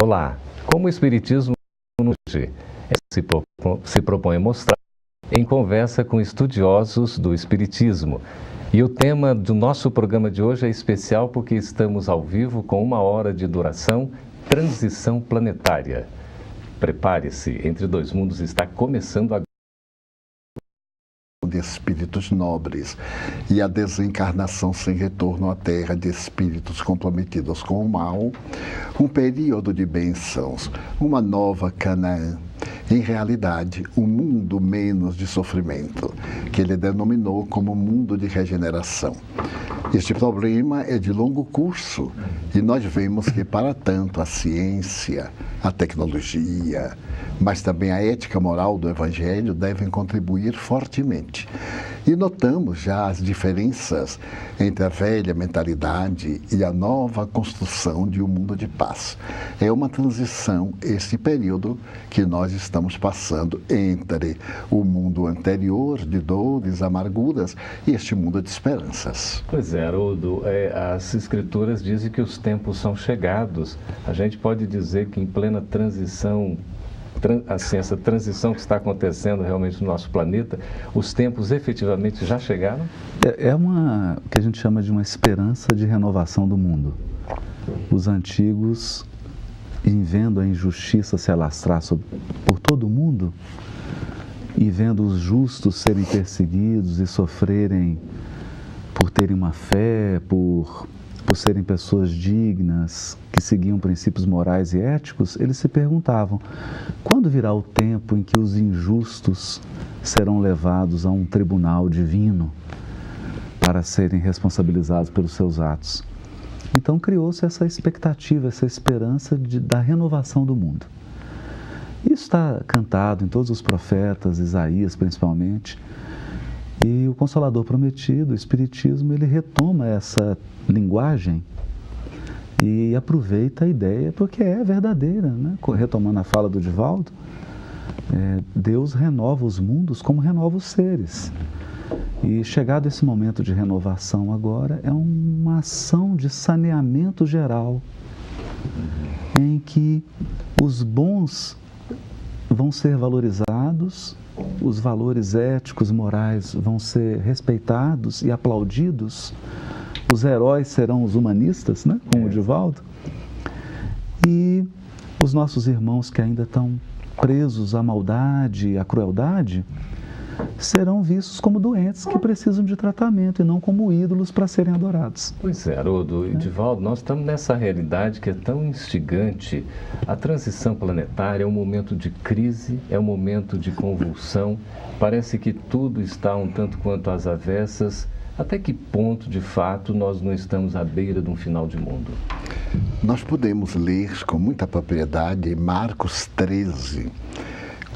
Olá, como o Espiritismo hoje se propõe a mostrar em conversa com estudiosos do Espiritismo. E o tema do nosso programa de hoje é especial porque estamos ao vivo com 1 hora de duração, Transição Planetária. Prepare-se, Entre Dois Mundos está começando agora. De espíritos nobres e a desencarnação sem retorno à Terra de espíritos comprometidos com o mal, um período de bênçãos, uma nova Canaã, em realidade, um mundo menos de sofrimento, que ele denominou como mundo de regeneração. Este problema é de longo curso e nós vemos que, para tanto, a ciência, a tecnologia, mas também a ética moral do Evangelho devem contribuir fortemente. E notamos já as diferenças entre a velha mentalidade e a nova construção de um mundo de paz. É uma transição, esse período que nós estamos passando entre o mundo anterior de dores, amarguras e este mundo de esperanças. Pois é, Haroldo, as escrituras dizem que os tempos são chegados. A gente pode dizer que em plena transição, essa transição que está acontecendo realmente no nosso planeta, os tempos efetivamente já chegaram? É uma que a gente chama de uma esperança de renovação do mundo. Os antigos, em vendo a injustiça se alastrar por todo o mundo e vendo os justos serem perseguidos e sofrerem por terem uma fé, por serem pessoas dignas, que seguiam princípios morais e éticos, eles se perguntavam: quando virá o tempo em que os injustos serão levados a um tribunal divino para serem responsabilizados pelos seus atos? Então criou-se essa expectativa, essa esperança da renovação do mundo. Isso está cantado em todos os profetas, Isaías principalmente, e o Consolador Prometido, o Espiritismo, ele retoma essa linguagem e aproveita a ideia porque é verdadeira, né? Retomando a fala do Divaldo, Deus renova os mundos como renova os seres. E chegado esse momento de renovação agora, é uma ação de saneamento geral, em que os bons vão ser valorizados, os valores éticos, morais vão ser respeitados e aplaudidos, os heróis serão os humanistas, né? Como o Divaldo, e os nossos irmãos que ainda estão presos à maldade, à crueldade, serão vistos como doentes que precisam de tratamento e não como ídolos para serem adorados. Pois é, Haroldo e Divaldo, nós estamos nessa realidade que é tão instigante. A transição planetária é um momento de crise, é um momento de convulsão, parece que tudo está um tanto quanto às avessas. Até que ponto, de fato, nós não estamos à beira de um final de mundo? Nós podemos ler com muita propriedade em Marcos 13,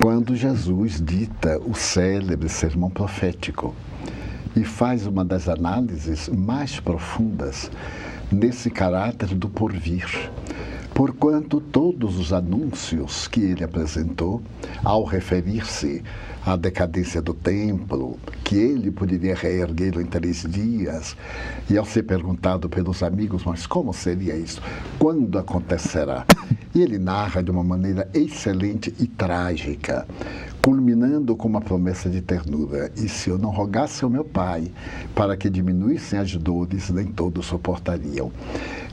quando Jesus dita o célebre sermão profético e faz uma das análises mais profundas nesse caráter do porvir, porquanto todos os anúncios que ele apresentou, ao referir-se à decadência do templo, que ele poderia reerguê-lo em 3 dias, e ao ser perguntado pelos amigos, mas como seria isso? Quando acontecerá? E ele narra de uma maneira excelente e trágica, culminando com uma promessa de ternura: e se eu não rogasse ao meu Pai para que diminuíssem as dores, nem todos suportariam.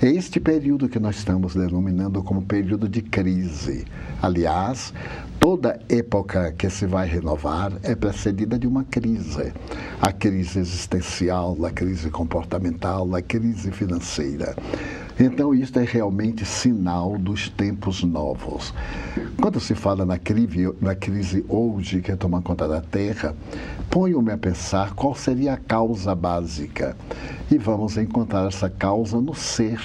É este período que nós estamos denominando como período de crise. Aliás, toda época que se vai renovar é precedida de uma crise. A crise existencial, a crise comportamental, a crise financeira. Então, isto é realmente sinal dos tempos novos. Quando se fala na crise hoje que toma conta da Terra, ponho-me a pensar qual seria a causa básica. E vamos encontrar essa causa no ser.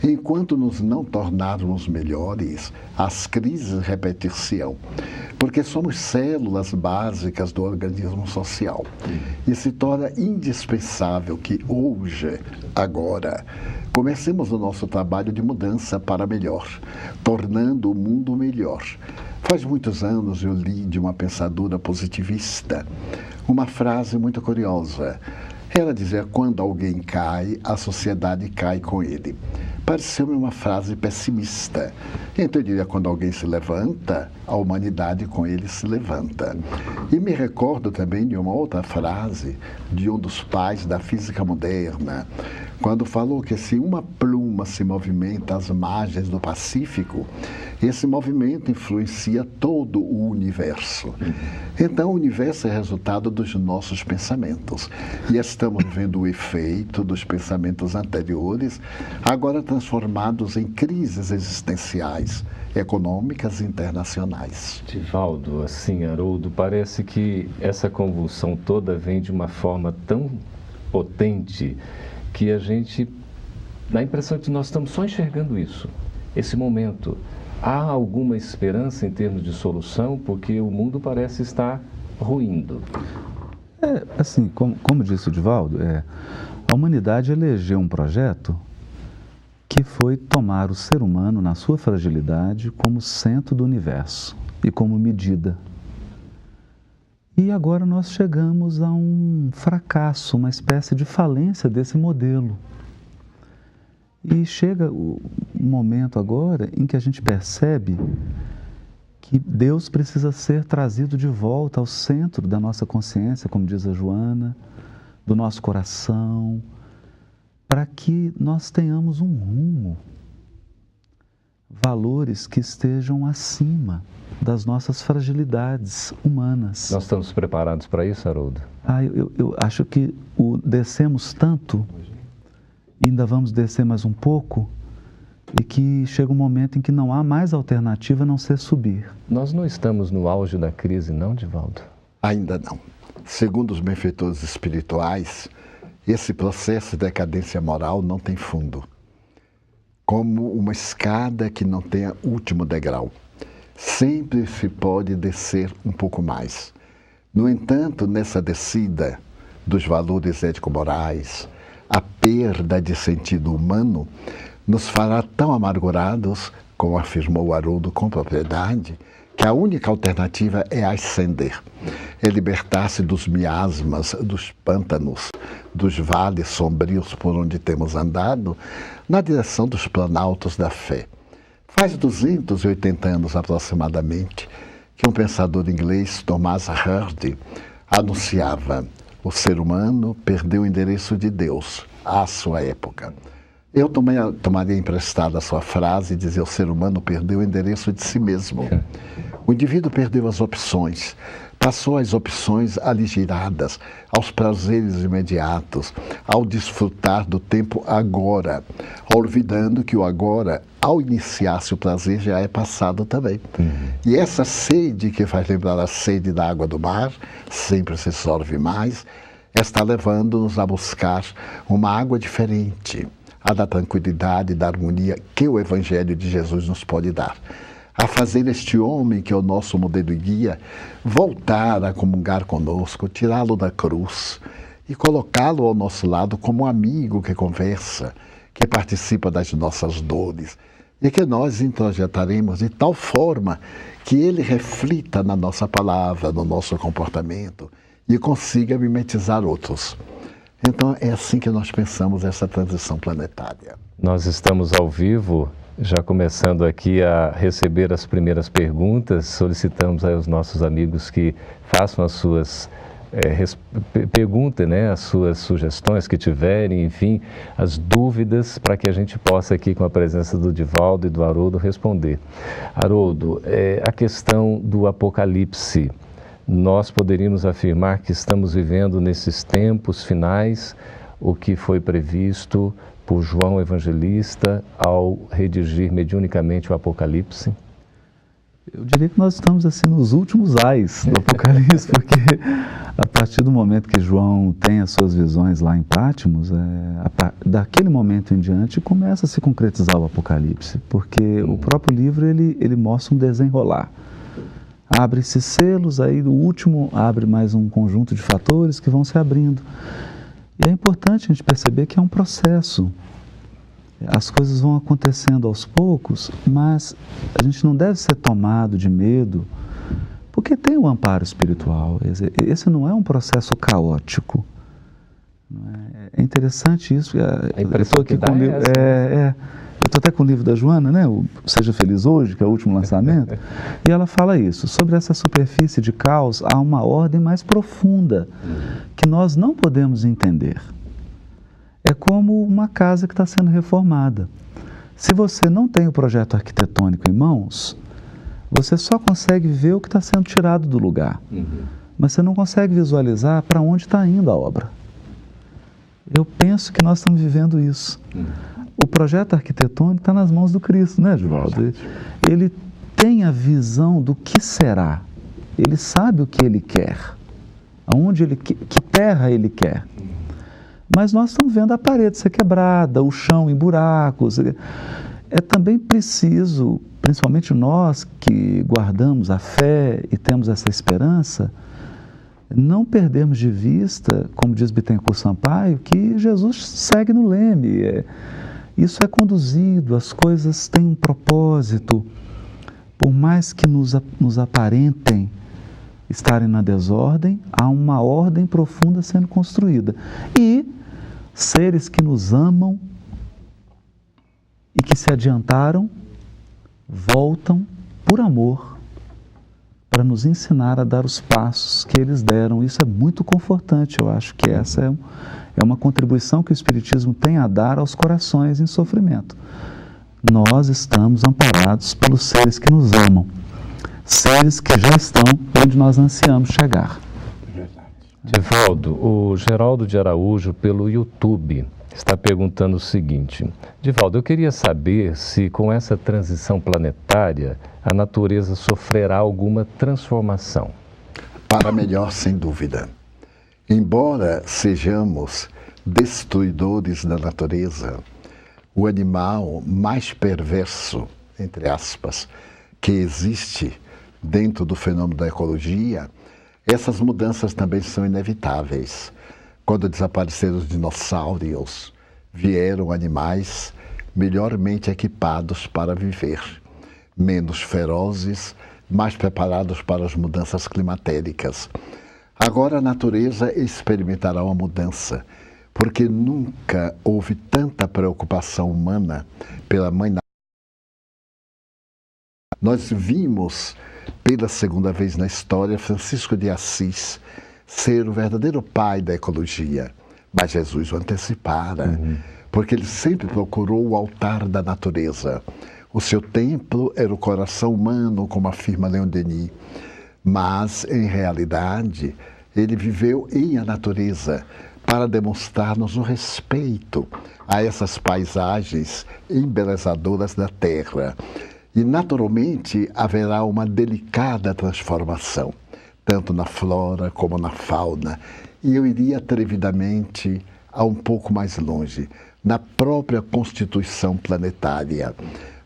Enquanto nos não tornarmos melhores, as crises repetir-se-ão, porque somos células básicas do organismo social. E se torna indispensável que hoje, agora, comecemos o nosso trabalho de mudança para melhor, tornando o mundo melhor. Faz muitos anos eu li de uma pensadora positivista uma frase muito curiosa. Ela dizia: quando alguém cai, a sociedade cai com ele. pareceu-me uma frase pessimista. Então eu diria, quando alguém se levanta, a humanidade com ele se levanta. E me recordo também de uma outra frase de um dos pais da física moderna, quando falou que se uma pluma se movimenta às margens do Pacífico, esse movimento influencia todo o universo. Então, o universo é resultado dos nossos pensamentos. E estamos vendo o efeito dos pensamentos anteriores, agora transformados em crises existenciais, econômicas e internacionais. Divaldo, assim, Haroldo, parece que essa convulsão toda vem de uma forma tão potente que a gente dá a impressão de que nós estamos só enxergando isso, esse momento. Há alguma esperança em termos de solução? Porque o mundo parece estar ruindo. Assim, como disse o Divaldo, a humanidade elegeu um projeto que foi tomar o ser humano na sua fragilidade como centro do universo e como medida. E agora nós chegamos a um fracasso, uma espécie de falência desse modelo. E chega o momento agora em que a gente percebe que Deus precisa ser trazido de volta ao centro da nossa consciência, como diz a Joana, do nosso coração, para que nós tenhamos um rumo, valores que estejam acima das nossas fragilidades humanas. Nós estamos preparados para isso, Haroldo? Eu acho que descemos tanto, ainda vamos descer mais um pouco, e que chega um momento em que não há mais alternativa a não ser subir. Nós não estamos no auge da crise, não, Divaldo? Ainda não. Segundo os benfeitores espirituais, esse processo de decadência moral não tem fundo. Como uma escada que não tenha último degrau. Sempre se pode descer um pouco mais. No entanto, nessa descida dos valores ético-morais, a perda de sentido humano nos fará tão amargurados, como afirmou Haroldo com propriedade, que a única alternativa é ascender, é libertar-se dos miasmas, dos pântanos, dos vales sombrios por onde temos andado, na direção dos planaltos da fé. Faz 280 anos aproximadamente que um pensador inglês, Thomas Hardy, anunciava: o ser humano perdeu o endereço de Deus à sua época. Eu tomaria emprestada a sua frase e dizia: o ser humano perdeu o endereço de si mesmo. O indivíduo perdeu as opções, passou às opções aligeradas, aos prazeres imediatos, ao desfrutar do tempo agora, olvidando que o agora, ao iniciar-se o prazer, já é passado também. E essa sede que faz lembrar a sede da água do mar, sempre se sorve mais, está levando-nos a buscar uma água diferente, a da tranquilidade e da harmonia que o Evangelho de Jesus nos pode dar. A fazer este homem, que é o nosso modelo e guia, voltar a comungar conosco, tirá-lo da cruz e colocá-lo ao nosso lado como um amigo que conversa, que participa das nossas dores, e que nós introjetaremos de tal forma que ele reflita na nossa palavra, no nosso comportamento e consiga mimetizar outros. Então é assim que nós pensamos essa transição planetária. Nós estamos ao vivo, já começando aqui a receber as primeiras perguntas. Solicitamos aos nossos amigos que façam as suas perguntem, né, as suas sugestões que tiverem, enfim, as dúvidas, para que a gente possa aqui, com a presença do Divaldo e do Haroldo, responder. Haroldo, a questão do Apocalipse, nós poderíamos afirmar que estamos vivendo nesses tempos finais o que foi previsto por João Evangelista ao redigir mediunicamente o Apocalipse? Eu diria que nós estamos assim nos últimos ais do Apocalipse, porque a partir do momento que João tem as suas visões lá em Patmos, daquele momento em diante começa a se concretizar o Apocalipse, porque o próprio livro ele mostra um desenrolar. Abre-se selos, aí o último abre mais um conjunto de fatores que vão se abrindo. E é importante a gente perceber que é um processo. As coisas vão acontecendo aos poucos, mas a gente não deve ser tomado de medo, porque tem um amparo espiritual. Esse não é um processo caótico. É interessante isso. A impressão que dá é essa. Eu estou até com o livro da Joana, né? O Seja Feliz Hoje, que é o último lançamento, e ela fala isso. Sobre essa superfície de caos, há uma ordem mais profunda que nós não podemos entender. É como uma casa que está sendo reformada. Se você não tem o projeto arquitetônico em mãos, você só consegue ver o que está sendo tirado do lugar. Mas você não consegue visualizar para onde está indo a obra. Eu penso que nós estamos vivendo isso. O projeto arquitetônico está nas mãos do Cristo, né, Edivaldo? Ele tem a visão do que será. Ele sabe o que ele quer. Aonde ele que terra ele quer. Mas nós estamos vendo a parede ser quebrada, o chão em buracos. É também preciso, principalmente nós que guardamos a fé e temos essa esperança, não perdermos de vista, como diz Bittencourt Sampaio, que Jesus segue no leme. Isso é conduzido, as coisas têm um propósito. Por mais que nos aparentem estarem na desordem, há uma ordem profunda sendo construída. E seres que nos amam e que se adiantaram, voltam por amor para nos ensinar a dar os passos que eles deram. Isso é muito confortante. Eu acho que essa é uma contribuição que o Espiritismo tem a dar aos corações em sofrimento. Nós estamos amparados pelos seres que nos amam, seres que já estão onde nós ansiamos chegar. Divaldo, o Geraldo de Araújo, pelo YouTube, está perguntando o seguinte: Divaldo, eu queria saber se com essa transição planetária a natureza sofrerá alguma transformação. Para melhor, sem dúvida. Embora sejamos destruidores da natureza, o animal mais perverso, entre aspas, que existe dentro do fenômeno da ecologia, essas mudanças também são inevitáveis. Quando desapareceram os dinossauros, vieram animais melhormente equipados para viver, menos ferozes, mais preparados para as mudanças climatéricas. Agora a natureza experimentará uma mudança, porque nunca houve tanta preocupação humana pela mãe natureza. Nós vimos pela segunda vez na história Francisco de Assis ser o verdadeiro pai da ecologia, mas Jesus o antecipara, porque ele sempre procurou o altar da natureza. O seu templo era o coração humano, como afirma Leon Denis, mas, em realidade, ele viveu em a natureza para demonstrar-nos o respeito a essas paisagens embelezadoras da terra. E, naturalmente, haverá uma delicada transformação, tanto na flora como na fauna. E eu iria atrevidamente a um pouco mais longe, na própria constituição planetária.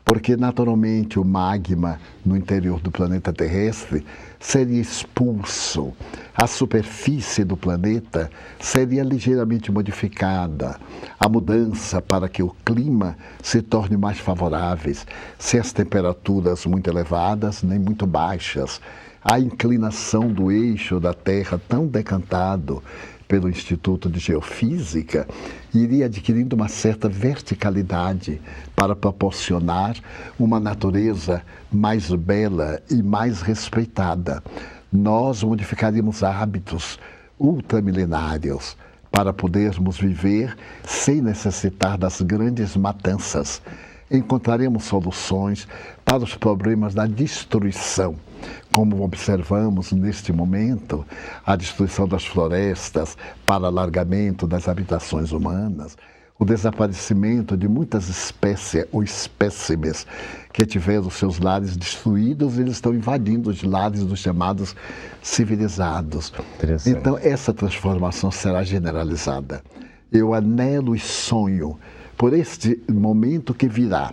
Porque, naturalmente, o magma no interior do planeta terrestre seria expulso, a superfície do planeta seria ligeiramente modificada, a mudança para que o clima se torne mais favorável, sem as temperaturas muito elevadas nem muito baixas, a inclinação do eixo da Terra tão decantado pelo Instituto de Geofísica, iria adquirindo uma certa verticalidade para proporcionar uma natureza mais bela e mais respeitada. Nós modificaríamos hábitos ultramilenários para podermos viver sem necessitar das grandes matanças. Encontraremos soluções para os problemas da destruição, como observamos neste momento, a destruição das florestas para alargamento das habitações humanas, o desaparecimento de muitas espécies ou espécimes que tiveram seus lares destruídos, eles estão invadindo os lares dos chamados civilizados. Então, essa transformação será generalizada. Eu anelo e sonho por este momento que virá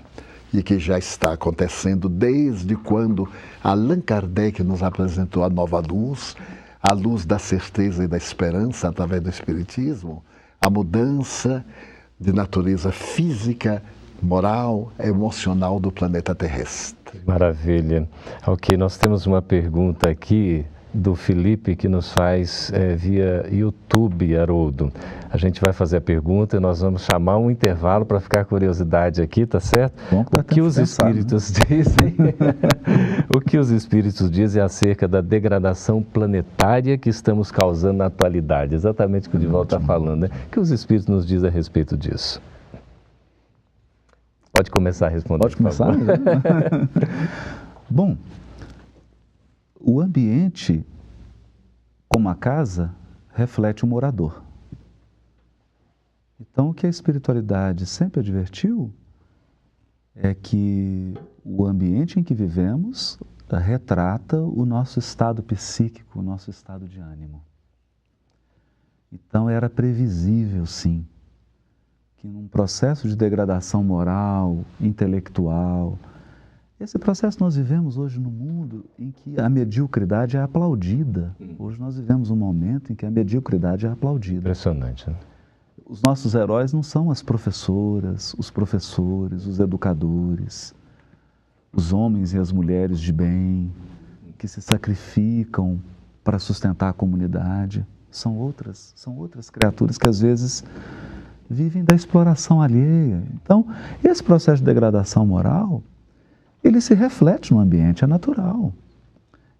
e que já está acontecendo desde quando Allan Kardec nos apresentou a nova luz, a luz da certeza e da esperança através do Espiritismo, a mudança de natureza física, moral, emocional do planeta terrestre. Maravilha. Ok, nós temos uma pergunta aqui do Felipe, que nos faz via YouTube, Haroldo. A gente vai fazer a pergunta e nós vamos chamar um intervalo para ficar a curiosidade aqui, tá certo? Bom, o que os espíritos dizem? O que os espíritos dizem acerca da degradação planetária que estamos causando na atualidade? Exatamente o que o Divaldo está falando, né? O que os espíritos nos dizem a respeito disso? Pode começar a responder. Pode começar? Bom, o ambiente, como a casa, reflete o morador. Então, o que a espiritualidade sempre advertiu é que o ambiente em que vivemos retrata o nosso estado psíquico, o nosso estado de ânimo. Então, era previsível, sim, que num processo de degradação moral, intelectual, esse processo nós vivemos hoje no mundo em que a mediocridade é aplaudida. Hoje nós vivemos um momento em que a mediocridade é aplaudida. Impressionante, né? Os nossos heróis não são as professoras, os professores, os educadores, os homens e as mulheres de bem, que se sacrificam para sustentar a comunidade. São outras criaturas que às vezes vivem da exploração alheia. Então, esse processo de degradação moral, ele se reflete no ambiente, é natural.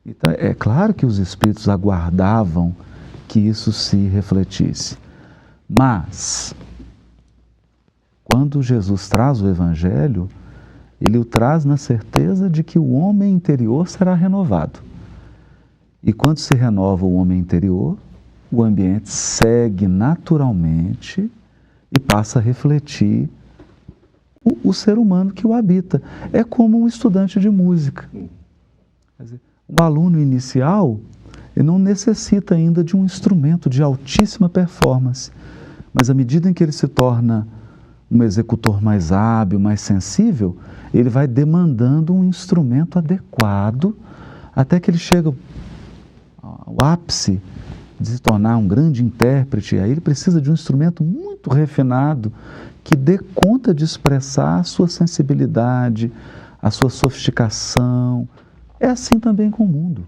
Então, é claro que os espíritos aguardavam que isso se refletisse. Mas, quando Jesus traz o Evangelho, ele o traz na certeza de que o homem interior será renovado. E quando se renova o homem interior, o ambiente segue naturalmente e passa a refletir o ser humano que o habita. É como um estudante de música. Quer dizer, o aluno inicial, ele não necessita ainda de um instrumento de altíssima performance, mas à medida em que ele se torna um executor mais hábil, mais sensível, ele vai demandando um instrumento adequado até que ele chega ao ápice de se tornar um grande intérprete. Aí ele precisa de um instrumento muito refinado que dê conta de expressar a sua sensibilidade, a sua sofisticação. É assim também com o mundo.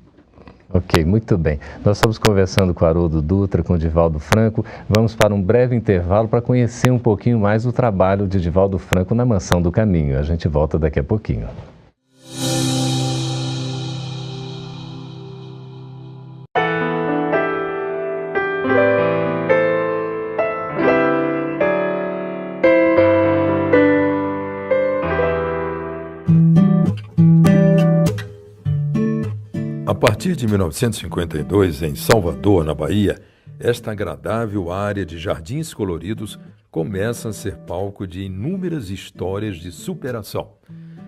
Ok, muito bem. Nós estamos conversando com o Haroldo Dutra, com o Divaldo Franco. Vamos para um breve intervalo para conhecer um pouquinho mais o trabalho de Divaldo Franco na Mansão do Caminho. A gente volta daqui a pouquinho. A partir de 1952, em Salvador, na Bahia, esta agradável área de jardins coloridos começa a ser palco de inúmeras histórias de superação.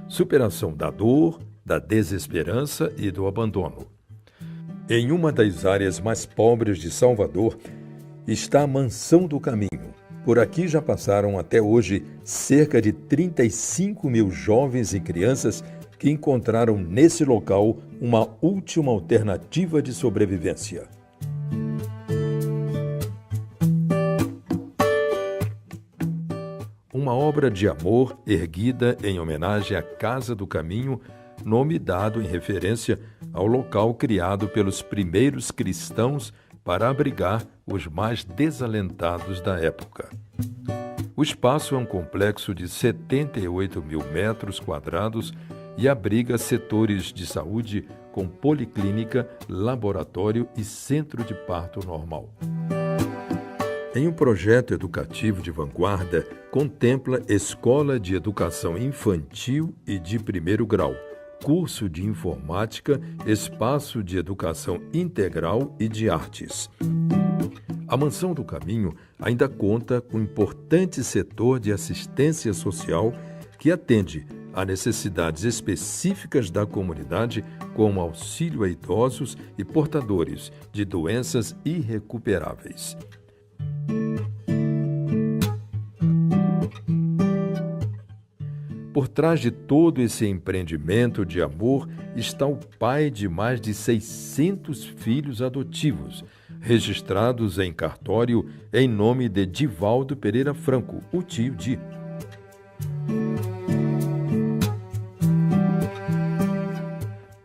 Superação da dor, da desesperança e do abandono. Em uma das áreas mais pobres de Salvador está a Mansão do Caminho. Por aqui já passaram até hoje cerca de 35 mil jovens e crianças que encontraram nesse local uma última alternativa de sobrevivência. Uma obra de amor erguida em homenagem à Casa do Caminho, nome dado em referência ao local criado pelos primeiros cristãos para abrigar os mais desalentados da época. O espaço é um complexo de 78 mil metros quadrados e abriga setores de saúde com policlínica, laboratório e centro de parto normal. Em um projeto educativo de vanguarda, contempla escola de educação infantil e de primeiro grau, curso de informática, espaço de educação integral e de artes. A Mansão do Caminho ainda conta com um importante setor de assistência social que atende a necessidades específicas da comunidade, como auxílio a idosos e portadores de doenças irrecuperáveis. Por trás de todo esse empreendimento de amor está o pai de mais de 600 filhos adotivos, registrados em cartório em nome de Divaldo Pereira Franco, o tio Di.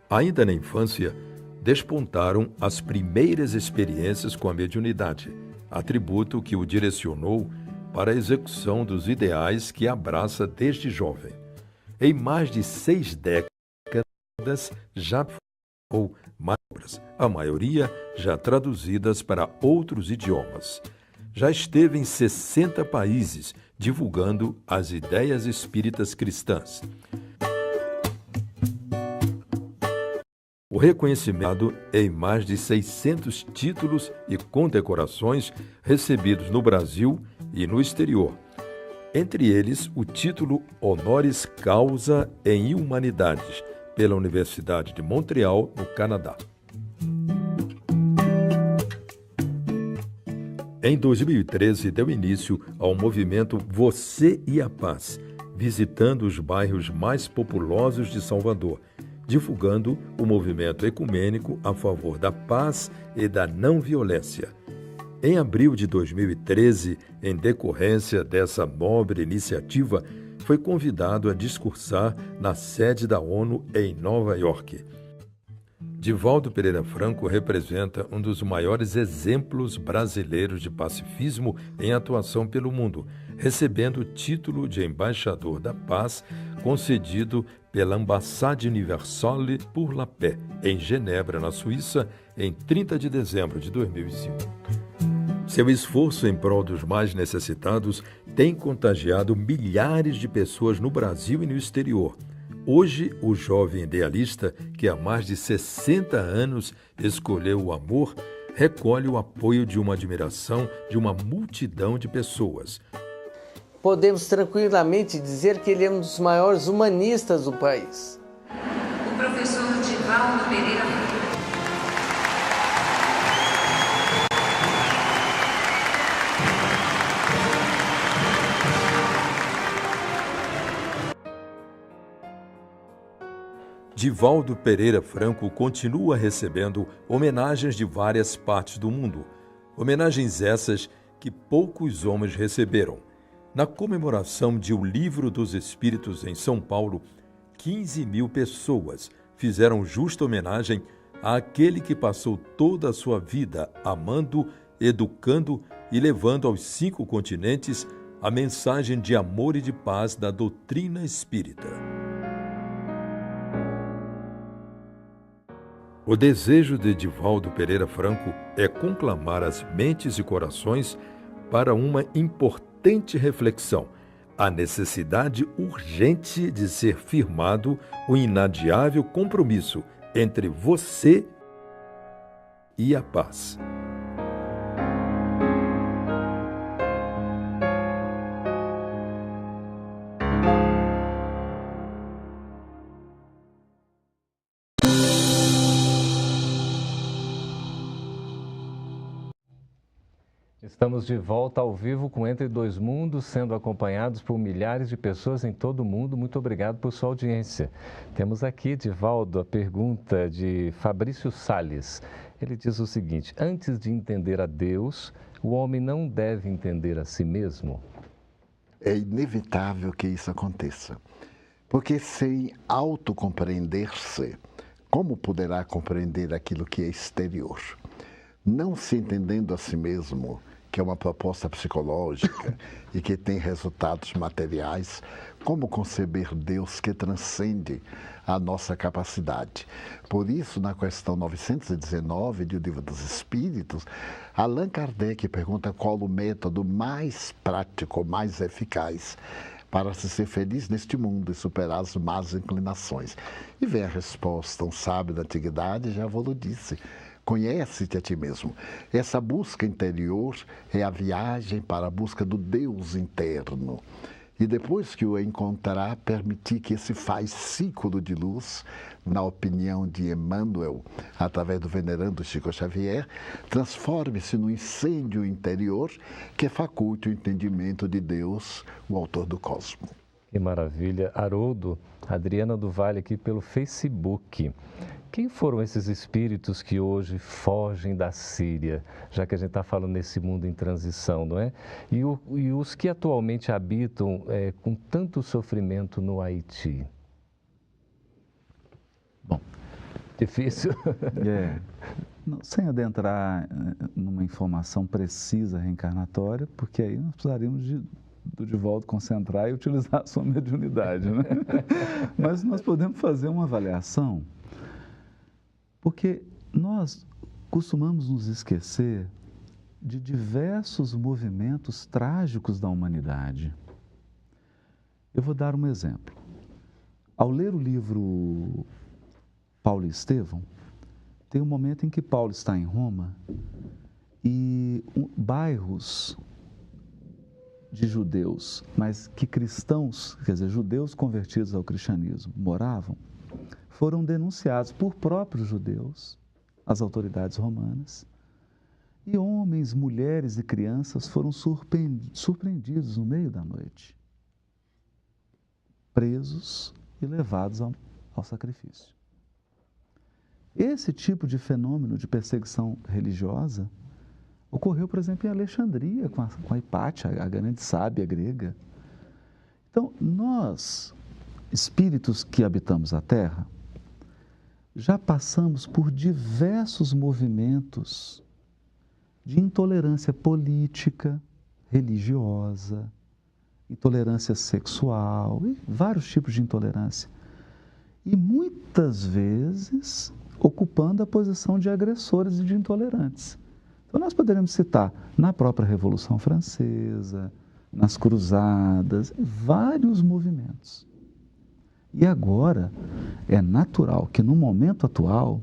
Ainda na infância, despontaram as primeiras experiências com a mediunidade, atributo que o direcionou para a execução dos ideais que abraça desde jovem. Em mais de 6 décadas já ou mais obras, a maioria já traduzidas para outros idiomas. Já esteve em 60 países divulgando as ideias espíritas cristãs. O reconhecimento em mais de 600 títulos e condecorações recebidos no Brasil e no exterior. Entre eles, o título Honoris Causa em Humanidades, pela Universidade de Montreal, no Canadá. Em 2013, deu início ao movimento Você e a Paz, visitando os bairros mais populosos de Salvador, divulgando o movimento ecumênico a favor da paz e da não violência. Em abril de 2013, em decorrência dessa nobre iniciativa, foi convidado a discursar na sede da ONU em Nova York. Divaldo Pereira Franco representa um dos maiores exemplos brasileiros de pacifismo em atuação pelo mundo, recebendo o título de Embaixador da Paz, concedido pela Ambassade Universelle pour la Paix, em Genebra, na Suíça, em 30 de dezembro de 2005. Seu esforço em prol dos mais necessitados tem contagiado milhares de pessoas no Brasil e no exterior. Hoje, o jovem idealista, que há mais de 60 anos escolheu o amor, recolhe o apoio de uma admiração de uma multidão de pessoas. Podemos tranquilamente dizer que ele é um dos maiores humanistas do país. O professor Divaldo Pereira Divaldo Pereira Franco continua recebendo homenagens de várias partes do mundo. Homenagens essas que poucos homens receberam. Na comemoração de O Livro dos Espíritos em São Paulo, 15 mil pessoas fizeram justa homenagem àquele que passou toda a sua vida amando, educando e levando aos 5 continentes a mensagem de amor e de paz da doutrina espírita. O desejo de Divaldo Pereira Franco é conclamar as mentes e corações para uma importante reflexão, a necessidade urgente de ser firmado o inadiável compromisso entre você e a paz. Estamos de volta ao vivo com Entre Dois Mundos, sendo acompanhados por milhares de pessoas em todo o mundo. Muito obrigado por sua audiência. Temos aqui, Divaldo, a pergunta de Fabrício Salles. Ele diz o seguinte: antes de entender a Deus, o homem não deve entender a si mesmo? É inevitável que isso aconteça, porque sem autocompreender-se, como poderá compreender aquilo que é exterior? Não se entendendo a si mesmo, que é uma proposta psicológica e que tem resultados materiais, como conceber Deus que transcende a nossa capacidade? Por isso, na questão 919 do Livro dos Espíritos, Allan Kardec pergunta qual o método mais prático, mais eficaz para se ser feliz neste mundo e superar as más inclinações. E vem a resposta, um sábio da antiguidade já vos disse: conhece-te a ti mesmo. Essa busca interior é a viagem para a busca do Deus interno. E depois que o encontrar, permitir que esse fascículo de luz, na opinião de Emmanuel, através do venerando Chico Xavier, transforme-se no incêndio interior que faculte o entendimento de Deus, o autor do cosmos. Que maravilha. Haroldo, Adriana do Vale aqui pelo Facebook. Quem foram esses espíritos que hoje fogem da Síria, já que a gente está falando nesse mundo em transição, não é? E os que atualmente habitam com tanto sofrimento no Haiti? Bom, Difícil. Sem adentrar numa informação precisa reencarnatória, porque aí nós precisaríamos do Divaldo concentrar e utilizar a sua mediunidade, né? Mas nós podemos fazer uma avaliação, porque nós costumamos nos esquecer de diversos movimentos trágicos da humanidade. Eu vou dar um exemplo. Ao ler o livro Paulo e Estevão, tem um momento em que Paulo está em Roma e bairros de judeus, mas que cristãos, quer dizer, judeus convertidos ao cristianismo, moravam, foram denunciados por próprios judeus, as autoridades romanas, e homens, mulheres e crianças foram surpreendidos no meio da noite, presos e levados ao sacrifício. Esse tipo de fenômeno de perseguição religiosa ocorreu, por exemplo, em Alexandria, com a Hipátia, a grande sábia grega. Então, nós, espíritos que habitamos a Terra, já passamos por diversos movimentos de intolerância política, religiosa, intolerância sexual, e vários tipos de intolerância. E muitas vezes ocupando a posição de agressores e de intolerantes. Então nós poderíamos citar na própria Revolução Francesa, nas cruzadas, vários movimentos. E agora é natural que no momento atual,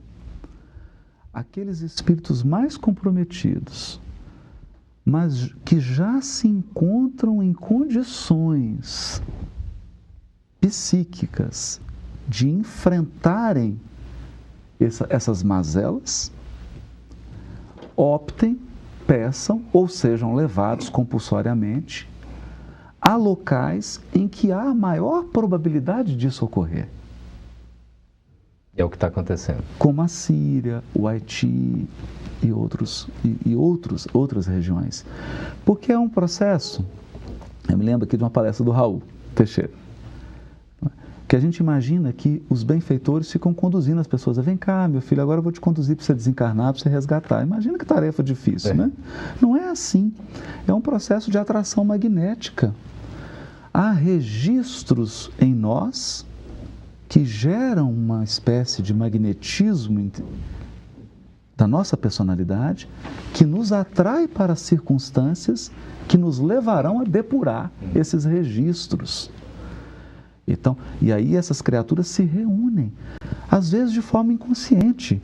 aqueles espíritos mais comprometidos, mas que já se encontram em condições psíquicas de enfrentarem essas mazelas, optem, peçam ou sejam levados compulsoriamente a locais em que há maior probabilidade disso ocorrer. É o que está acontecendo. Como a Síria, o Haiti e outras regiões. Porque é um processo, eu me lembro aqui de uma palestra do Raul Teixeira, que a gente imagina que os benfeitores ficam conduzindo as pessoas. Vem cá, meu filho, agora eu vou te conduzir para você desencarnar, para você resgatar. Imagina que tarefa difícil, né? Não é assim. É um processo de atração magnética. Há registros em nós que geram uma espécie de magnetismo da nossa personalidade, que nos atrai para circunstâncias que nos levarão a depurar esses registros. Então, e aí essas criaturas se reúnem, às vezes de forma inconsciente,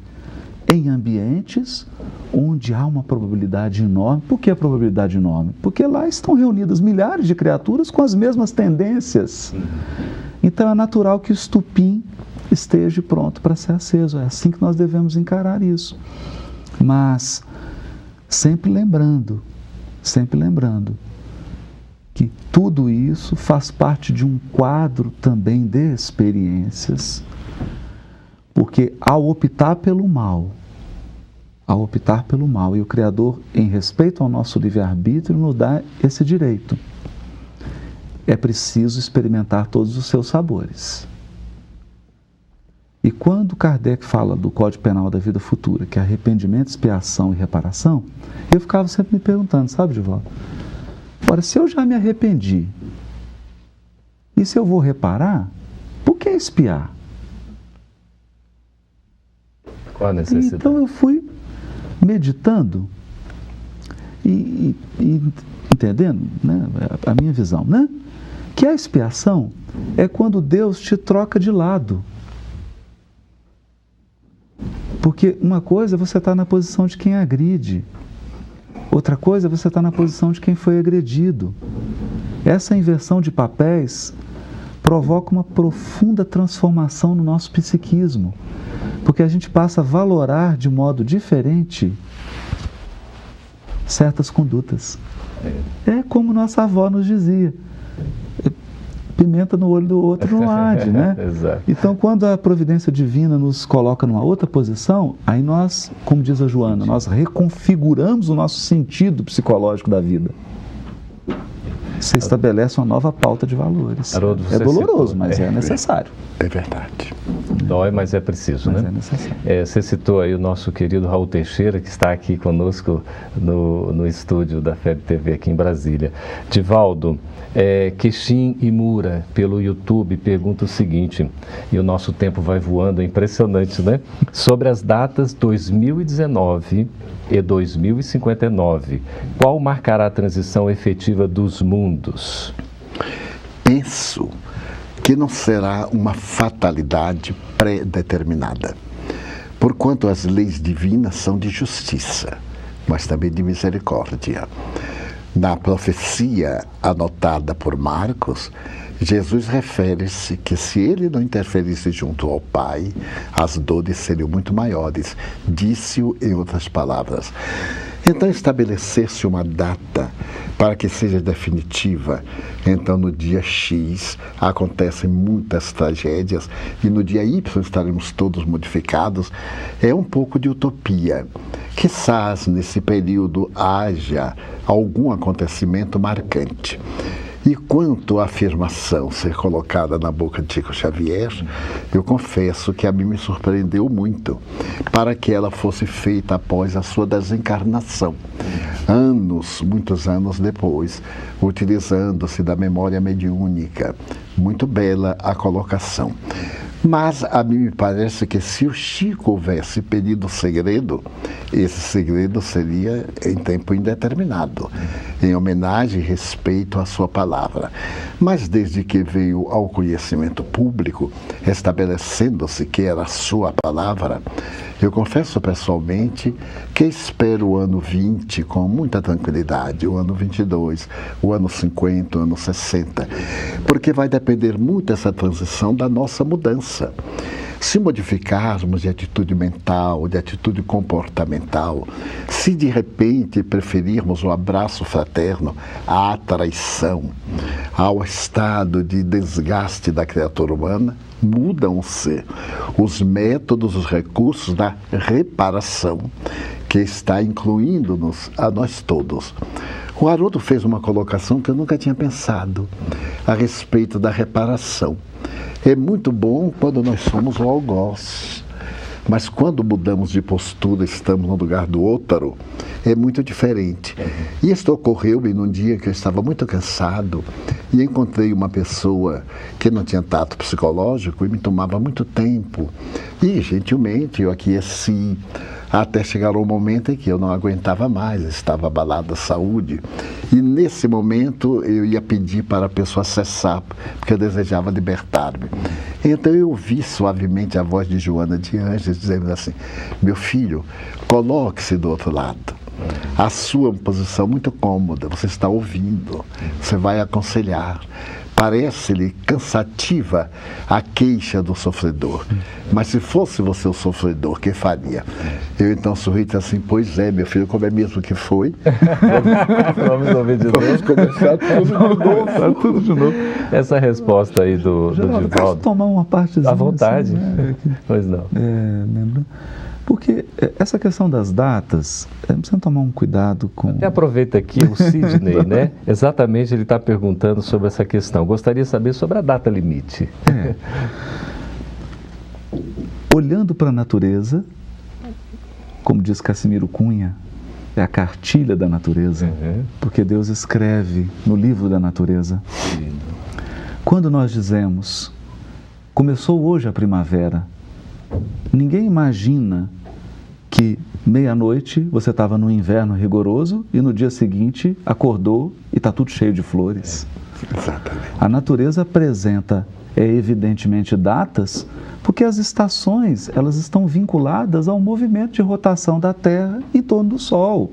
em ambientes onde há uma probabilidade enorme. Por que a probabilidade enorme? Porque lá estão reunidas milhares de criaturas com as mesmas tendências. Então é natural que o estupim esteja pronto para ser aceso. É assim que nós devemos encarar isso. Mas sempre lembrando que tudo isso faz parte de um quadro também de experiências, porque ao optar pelo mal, e o Criador, em respeito ao nosso livre-arbítrio, nos dá esse direito, é preciso experimentar todos os seus sabores. E quando Kardec fala do Código Penal da Vida Futura, que é arrependimento, expiação e reparação, eu ficava sempre me perguntando, sabe, Divaldo? Agora, se eu já me arrependi, e se eu vou reparar, por que expiar? Qual a necessidade? Então eu fui meditando e entendendo, né, a minha visão, né? Que a expiação é quando Deus te troca de lado. Porque uma coisa é você estar na posição de quem agride, outra coisa é você estar na posição de quem foi agredido. Essa inversão de papéis provoca uma profunda transformação no nosso psiquismo, porque a gente passa a valorar de modo diferente certas condutas. É como nossa avó nos dizia, pimenta no olho do outro não arde, né? Exato. Então, quando a providência divina nos coloca numa outra posição, aí nós, como diz a Joana, nós reconfiguramos o nosso sentido psicológico da vida. Você estabelece uma nova pauta de valores. Haroldo, É doloroso, citou, mas é necessário. É verdade. Dói, mas é preciso, Mas né? é necessário. Você citou aí o nosso querido Raul Teixeira, que está aqui conosco no estúdio da FEB TV aqui em Brasília. Divaldo, Queixim Imura, pelo YouTube, pergunta o seguinte, e o nosso tempo vai voando, é impressionante, né? Sobre as datas 2019 e 2059, qual marcará a transição efetiva dos mundos? Penso que não será uma fatalidade pré-determinada, porquanto as leis divinas são de justiça, mas também de misericórdia. Na profecia anotada por Marcos, Jesus refere-se que se ele não interferisse junto ao Pai, as dores seriam muito maiores. Disse-o em outras palavras. Então, estabelecer-se uma data para que seja definitiva. Então, no dia X, acontecem muitas tragédias e no dia Y estaremos todos modificados. É um pouco de utopia. Quizás, nesse período, haja algum acontecimento marcante. E quanto à afirmação ser colocada na boca de Chico Xavier, eu confesso que a mim me surpreendeu muito, para que ela fosse feita após a sua desencarnação, muitos anos depois, utilizando-se da memória mediúnica. Muito bela a colocação. Mas a mim me parece que se o Chico houvesse pedido segredo, esse segredo seria em tempo indeterminado, em homenagem e respeito à sua palavra. Mas desde que veio ao conhecimento público, estabelecendo-se que era a sua palavra, eu confesso pessoalmente que espero o ano 20 com muita tranquilidade, o ano 22, o ano 50, o ano 60, porque vai depender muito essa transição da nossa mudança. Se modificarmos de atitude mental, de atitude comportamental, se de repente preferirmos o abraço fraterno à traição, ao estado de desgaste da criatura humana, mudam-se os métodos, os recursos da reparação, que está incluindo-nos a nós todos. O Haroldo fez uma colocação que eu nunca tinha pensado a respeito da reparação. É muito bom quando nós somos o algoz, mas quando mudamos de postura, estamos no lugar do outro, é muito diferente. E isto ocorreu-me num dia que eu estava muito cansado e encontrei uma pessoa que não tinha tato psicológico e me tomava muito tempo. E, gentilmente, eu aqueci, até chegar ao momento em que eu não aguentava mais, estava abalada a saúde. E nesse momento eu ia pedir para a pessoa cessar, porque eu desejava libertar-me. Então eu ouvi suavemente a voz de Joana de Anjos dizendo assim: meu filho, coloque-se do outro lado. A sua posição muito cômoda, você está ouvindo, você vai aconselhar. Parece-lhe cansativa a queixa do sofredor. Mas se fosse você o sofredor, o que faria? Eu então sorri e disse assim: pois é, meu filho, como é mesmo que foi? Vamos começar tudo de novo. Essa resposta aí do Divaldo. Posso tomar uma partezinha? À vontade. Assim, né? Pois não. Lembra? Porque essa questão das datas, precisa tomar um cuidado com... Até aproveita aqui o Sidney, né? Exatamente, ele está perguntando sobre essa questão. Gostaria de saber sobre a data limite. Olhando para a natureza, como diz Cassimiro Cunha, é a cartilha da natureza, porque Deus escreve no livro da natureza. Quando nós dizemos, começou hoje a primavera, ninguém imagina que meia-noite você estava no inverno rigoroso e no dia seguinte acordou e está tudo cheio de flores. Exatamente. A natureza apresenta, evidentemente, datas, porque as estações elas estão vinculadas ao movimento de rotação da Terra em torno do Sol.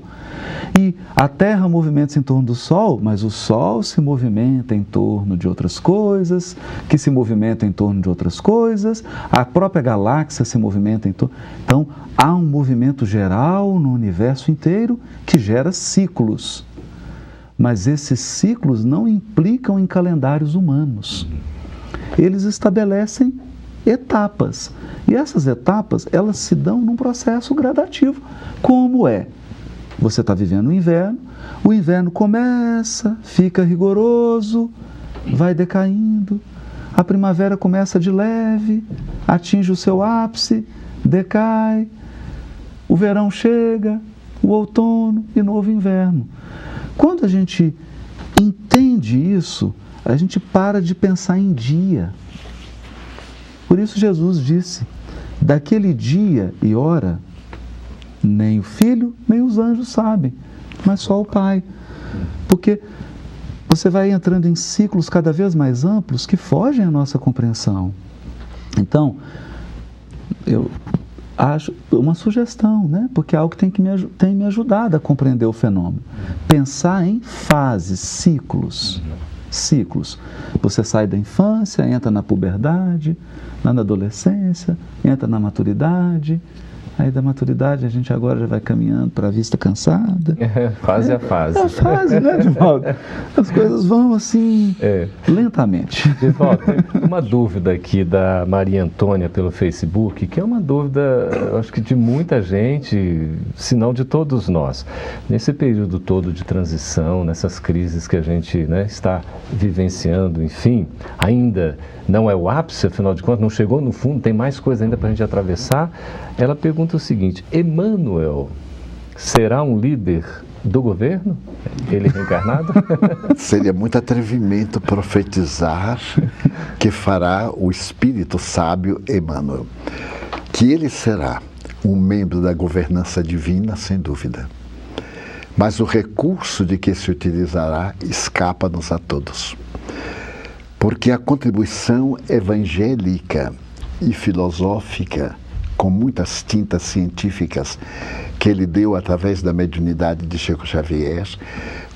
E a Terra movimenta-se em torno do Sol, mas o Sol se movimenta em torno de outras coisas, que se movimentam em torno de outras coisas, a própria galáxia se movimenta em torno... Então, há um movimento geral no universo inteiro que gera ciclos. Mas esses ciclos não implicam em calendários humanos. Eles estabelecem etapas. E essas etapas, elas se dão num processo gradativo. Como é? Você está vivendo o inverno, o inverno começa, fica rigoroso, vai decaindo. A primavera começa de leve, atinge o seu ápice, decai. O verão chega, o outono e novo inverno. Quando a gente entende isso, a gente para de pensar em dia. Por isso Jesus disse, daquele dia e hora, nem o Filho, nem os anjos sabem, mas só o Pai. Porque você vai entrando em ciclos cada vez mais amplos que fogem à nossa compreensão. Então, eu acho uma sugestão, né? Porque é algo que tem me ajudado a compreender o fenômeno. Pensar em fases, ciclos. Ciclos. Você sai da infância, entra na puberdade, na adolescência, entra na maturidade. Aí da maturidade a gente agora já vai caminhando para a vista cansada. Fase a fase. É a fase, né, Divaldo? As coisas vão assim, lentamente. Divaldo, uma dúvida aqui da Maria Antônia pelo Facebook, que é uma dúvida, eu acho que de muita gente, se não de todos nós. Nesse período todo de transição, nessas crises que a gente, né, está vivenciando, enfim, ainda não é o ápice, afinal de contas, não chegou no fundo, tem mais coisa ainda para a gente atravessar. Ela pergunta o seguinte: Emmanuel será um líder do governo? Ele reencarnado? Seria muito atrevimento profetizar que fará o espírito sábio Emmanuel. Que ele será um membro da governança divina, sem dúvida. Mas o recurso de que se utilizará escapa-nos a todos. Porque a contribuição evangélica e filosófica, com muitas tintas científicas, que ele deu através da mediunidade de Chico Xavier,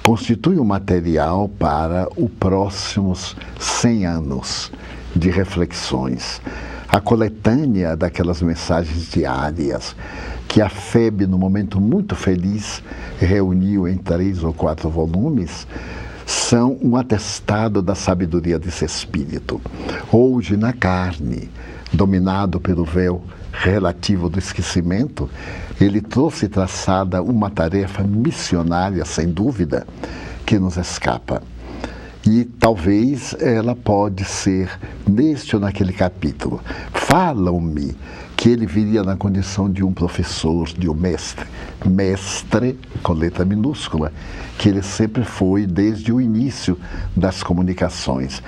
constitui um material para os próximos 100 anos de reflexões. A coletânea daquelas mensagens diárias que a FEB, no momento muito feliz, reuniu em 3 ou 4 volumes, são um atestado da sabedoria desse espírito. Hoje, na carne, dominado pelo véu relativo do esquecimento, ele trouxe traçada uma tarefa missionária, sem dúvida, que nos escapa. E talvez ela pode ser neste ou naquele capítulo. Falam-me que ele viria na condição de um professor, de um mestre. Mestre, com letra minúscula, que ele sempre foi desde o início das comunicações.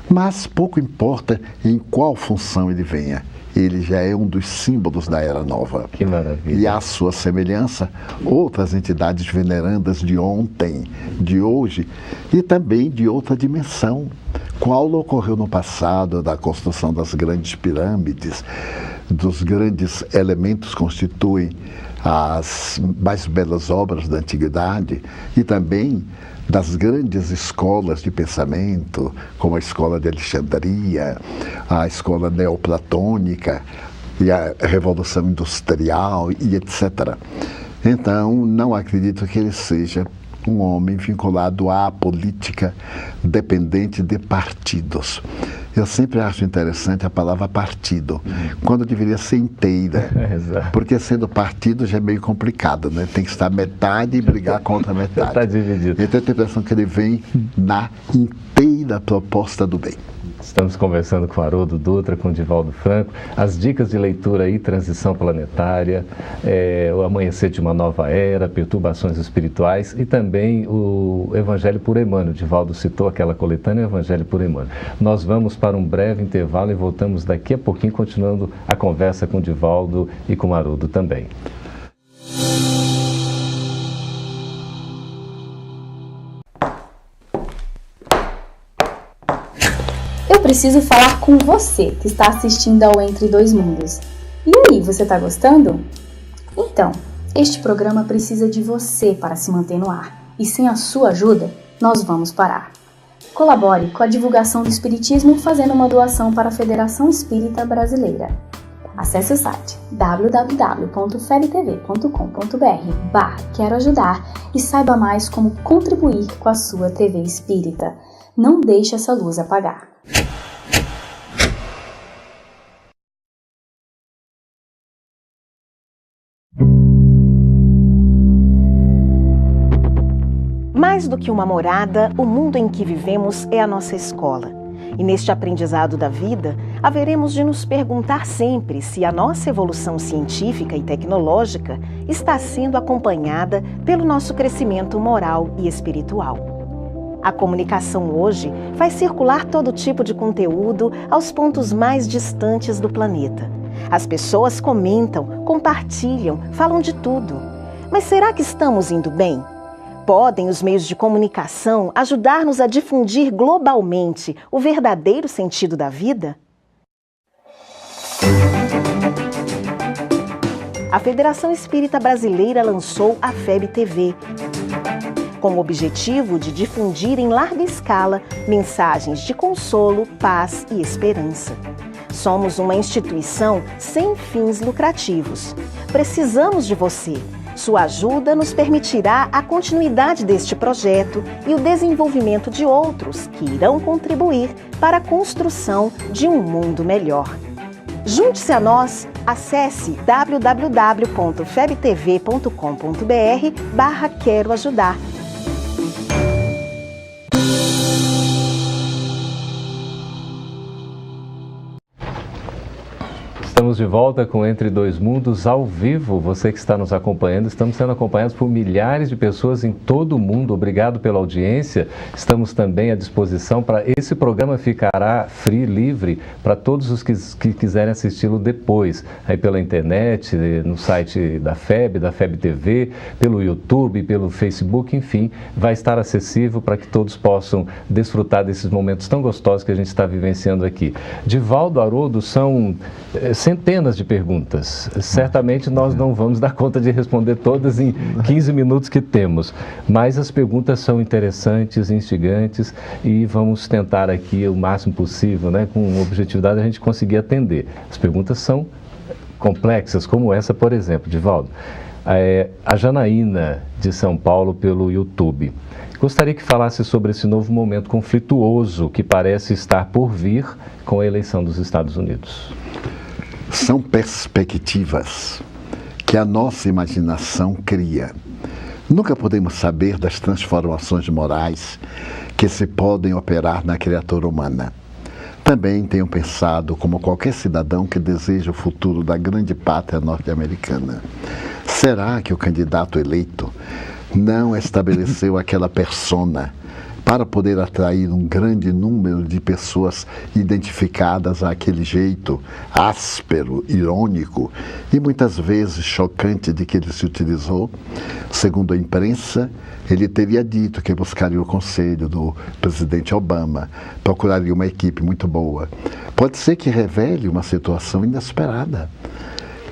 Mas pouco importa em qual função ele venha. Ele já é um dos símbolos da Era Nova. Que maravilha. E à sua semelhança, outras entidades venerandas de ontem, de hoje e também de outra dimensão. Qual ocorreu no passado da construção das grandes pirâmides, dos grandes elementos que constituem as mais belas obras da antiguidade e também das grandes escolas de pensamento, como a escola de Alexandria, a escola neoplatônica e a Revolução Industrial e etc. Então, não acredito que ele seja um homem vinculado à política dependente de partidos. Eu sempre acho interessante a palavra partido, quando deveria ser inteira, porque sendo partido já é meio complicado, né? Tem que estar metade e brigar contra a metade. Está dividido. Então eu tenho a impressão que ele vem na inteira proposta do bem. Estamos conversando com Haroldo Dutra, com Divaldo Franco. As dicas de leitura aí, transição planetária, o amanhecer de uma nova era, perturbações espirituais e também o Evangelho por Emmanuel. Divaldo citou aquela coletânea Evangelho por Emmanuel. Nós vamos para um breve intervalo e voltamos daqui a pouquinho, continuando a conversa com Divaldo e com Haroldo também. Eu preciso falar com você que está assistindo ao Entre Dois Mundos. E aí, você está gostando? Então, este programa precisa de você para se manter no ar. E sem a sua ajuda, nós vamos parar. Colabore com a divulgação do Espiritismo fazendo uma doação para a Federação Espírita Brasileira. Acesse o site www.febtv.com.br/quero ajudar e saiba mais como contribuir com a sua TV Espírita. Não deixe essa luz apagar. Mais do que uma morada, o mundo em que vivemos é a nossa escola. E neste aprendizado da vida, haveremos de nos perguntar sempre se a nossa evolução científica e tecnológica está sendo acompanhada pelo nosso crescimento moral e espiritual. A comunicação hoje faz circular todo tipo de conteúdo aos pontos mais distantes do planeta. As pessoas comentam, compartilham, falam de tudo. Mas será que estamos indo bem? Podem os meios de comunicação ajudar-nos a difundir globalmente o verdadeiro sentido da vida? A Federação Espírita Brasileira lançou a FEB TV, com o objetivo de difundir em larga escala mensagens de consolo, paz e esperança. Somos uma instituição sem fins lucrativos. Precisamos de você. Sua ajuda nos permitirá a continuidade deste projeto e o desenvolvimento de outros que irão contribuir para a construção de um mundo melhor. Junte-se a nós, acesse www.febtv.com.br/quero ajudar. Estamos de volta com Entre Dois Mundos ao vivo. Você que está nos acompanhando, estamos sendo acompanhados por milhares de pessoas em todo o mundo. Obrigado pela audiência. Estamos também à disposição para esse programa ficará free, livre para todos os que quiserem assisti-lo depois, aí pela internet, no site da FEB TV, pelo YouTube, pelo Facebook, enfim, vai estar acessível para que todos possam desfrutar desses momentos tão gostosos que a gente está vivenciando aqui. Divaldo, Haroldo, são centenas de perguntas. Certamente nós não vamos dar conta de responder todas em 15 minutos que temos, mas as perguntas são interessantes, instigantes e vamos tentar aqui o máximo possível, né, com objetividade a gente conseguir atender. As perguntas são complexas, como essa, por exemplo, Divaldo. A Janaína, de São Paulo, pelo YouTube. Gostaria que falasse sobre esse novo momento conflituoso que parece estar por vir com a eleição dos Estados Unidos. São perspectivas que a nossa imaginação cria. Nunca podemos saber das transformações morais que se podem operar na criatura humana. Também tenho pensado, como qualquer cidadão que deseja o futuro da grande pátria norte-americana, será que o candidato eleito não estabeleceu aquela persona para poder atrair um grande número de pessoas identificadas àquele jeito áspero, irônico e muitas vezes chocante de que ele se utilizou? Segundo a imprensa, ele teria dito que buscaria o conselho do presidente Obama, procuraria uma equipe muito boa. Pode ser que revele uma situação inesperada,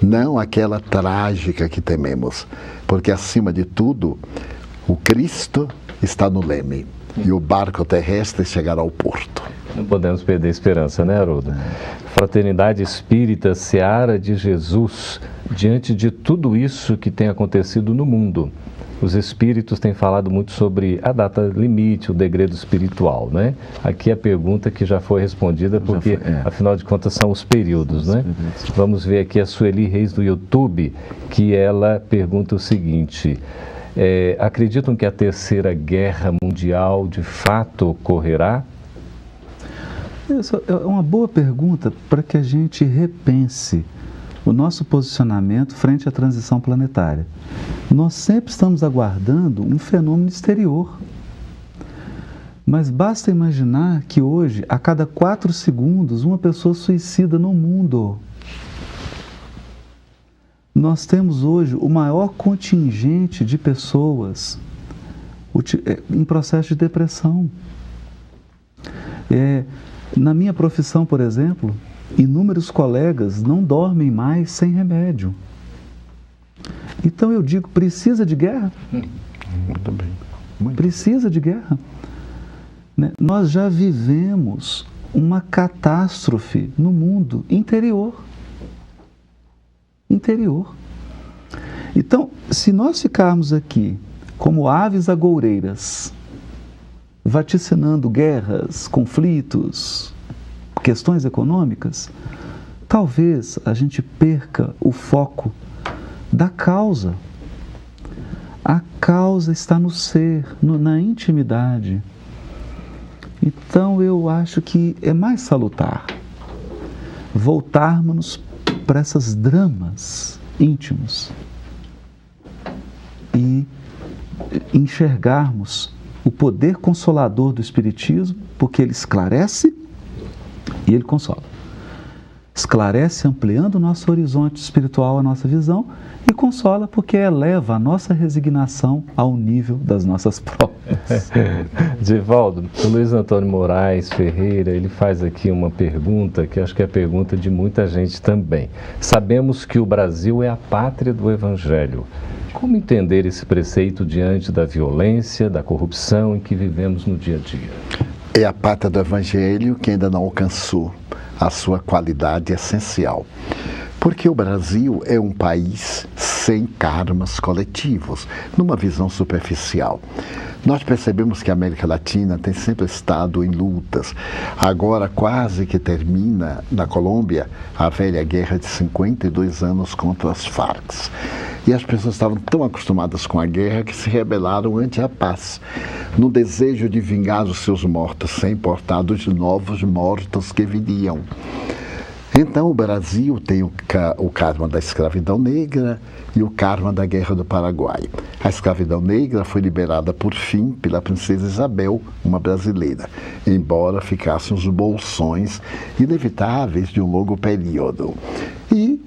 não aquela trágica que tememos, porque acima de tudo, o Cristo está no leme. E o barco terrestre chegará ao porto. Não podemos perder a esperança, né, Haroldo? Fraternidade Espírita, Seara de Jesus, diante de tudo isso que tem acontecido no mundo, os espíritos têm falado muito sobre a data limite, o degredo espiritual, né? Aqui a pergunta que já foi respondida, porque afinal de contas são os períodos, né? Vamos ver aqui a Sueli Reis do YouTube, que ela pergunta o seguinte: acreditam que a Terceira Guerra Mundial de fato ocorrerá? Essa é uma boa pergunta para que a gente repense o nosso posicionamento frente à transição planetária. Nós sempre estamos aguardando um fenômeno exterior. Mas basta imaginar que hoje, a cada 4 segundos, uma pessoa suicida no mundo. Nós temos hoje o maior contingente de pessoas em processo de depressão. Na minha profissão, por exemplo, inúmeros colegas não dormem mais sem remédio. Então eu digo, precisa de guerra? Muito bem. Precisa de guerra. Nós já vivemos uma catástrofe no mundo interior. Então, se nós ficarmos aqui como aves agoureiras, vaticinando guerras, conflitos, questões econômicas, talvez a gente perca o foco da causa. A causa está no ser, na intimidade. Então eu acho que é mais salutar voltarmos para esses dramas íntimos e enxergarmos o poder consolador do Espiritismo, porque ele esclarece e ele consola. Esclarece ampliando o nosso horizonte espiritual, a nossa visão, e consola porque eleva a nossa resignação ao nível das nossas provas. Divaldo, o Luiz Antônio Moraes Ferreira, ele faz aqui uma pergunta que acho que é a pergunta de muita gente também. Sabemos que o Brasil é a pátria do Evangelho. Como entender esse preceito diante da violência, da corrupção em que vivemos no dia a dia? É a pátria do Evangelho que ainda não alcançou a sua qualidade essencial. Porque o Brasil é um país sem karmas coletivos, numa visão superficial. Nós percebemos que a América Latina tem sempre estado em lutas. Agora quase que termina, na Colômbia, a velha guerra de 52 anos contra as Farc. E as pessoas estavam tão acostumadas com a guerra que se rebelaram ante a paz, no desejo de vingar os seus mortos, sem importar dos novos mortos que viriam. Então o Brasil tem o karma da escravidão negra e o karma da Guerra do Paraguai. A escravidão negra foi liberada por fim pela princesa Isabel, uma brasileira, embora ficassem os bolsões inevitáveis de um longo período. E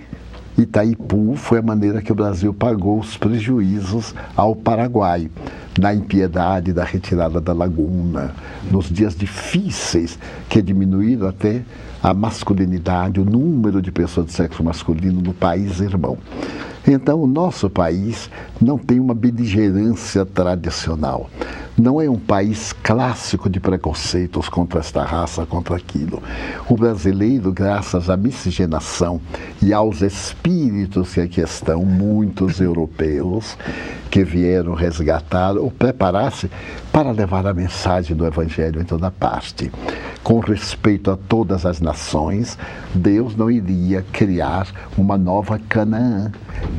Itaipu foi a maneira que o Brasil pagou os prejuízos ao Paraguai, na impiedade da retirada da laguna, nos dias difíceis que diminuíram até a masculinidade, o número de pessoas de sexo masculino no país irmão. Então, o nosso país não tem uma beligerância tradicional. Não é um país clássico de preconceitos contra esta raça, contra aquilo. O brasileiro, graças à miscigenação e aos espíritos que aqui estão, muitos europeus, que vieram resgatar ou preparar-se para levar a mensagem do Evangelho em toda parte. Com respeito a todas as nações, Deus não iria criar uma nova Canaã,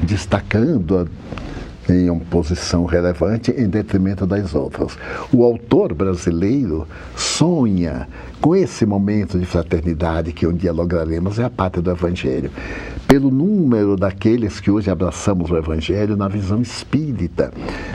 destacando-a em uma posição relevante em detrimento das outras. O autor brasileiro sonha com esse momento de fraternidade que um dia lograremos, é a pátria do Evangelho. Pelo número daqueles que hoje abraçamos o Evangelho na visão espírita.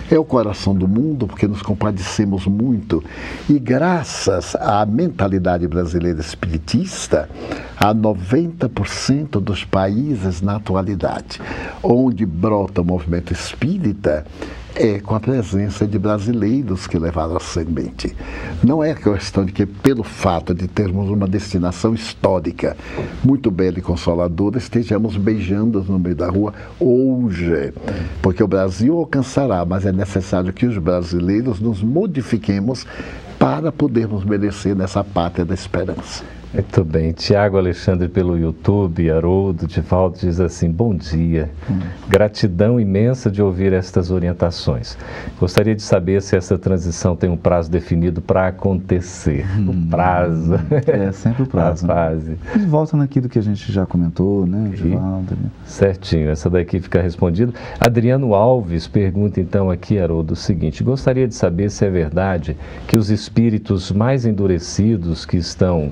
É o coração do mundo porque nos compadecemos muito e graças à mentalidade brasileira espiritista, há 90% dos países na atualidade, onde brota o movimento espírita, é com a presença de brasileiros que levaram a semente. Não é questão de que, pelo fato de termos uma destinação histórica muito bela e consoladora, estejamos beijando no meio da rua hoje. Porque o Brasil alcançará, mas é necessário que os brasileiros nos modifiquemos para podermos merecer nessa pátria da esperança. Muito bem. Tiago Alexandre pelo YouTube, Haroldo, Divaldo diz assim, bom dia, gratidão imensa de ouvir estas orientações. Gostaria de saber se essa transição tem um prazo definido para acontecer. O prazo. É sempre o prazo. A fase. Né? Volta naquilo que a gente já comentou, né, Divaldo? Certinho, essa daqui fica respondida. Adriano Alves pergunta então aqui, Haroldo, o seguinte, gostaria de saber se é verdade que os espíritos mais endurecidos que estão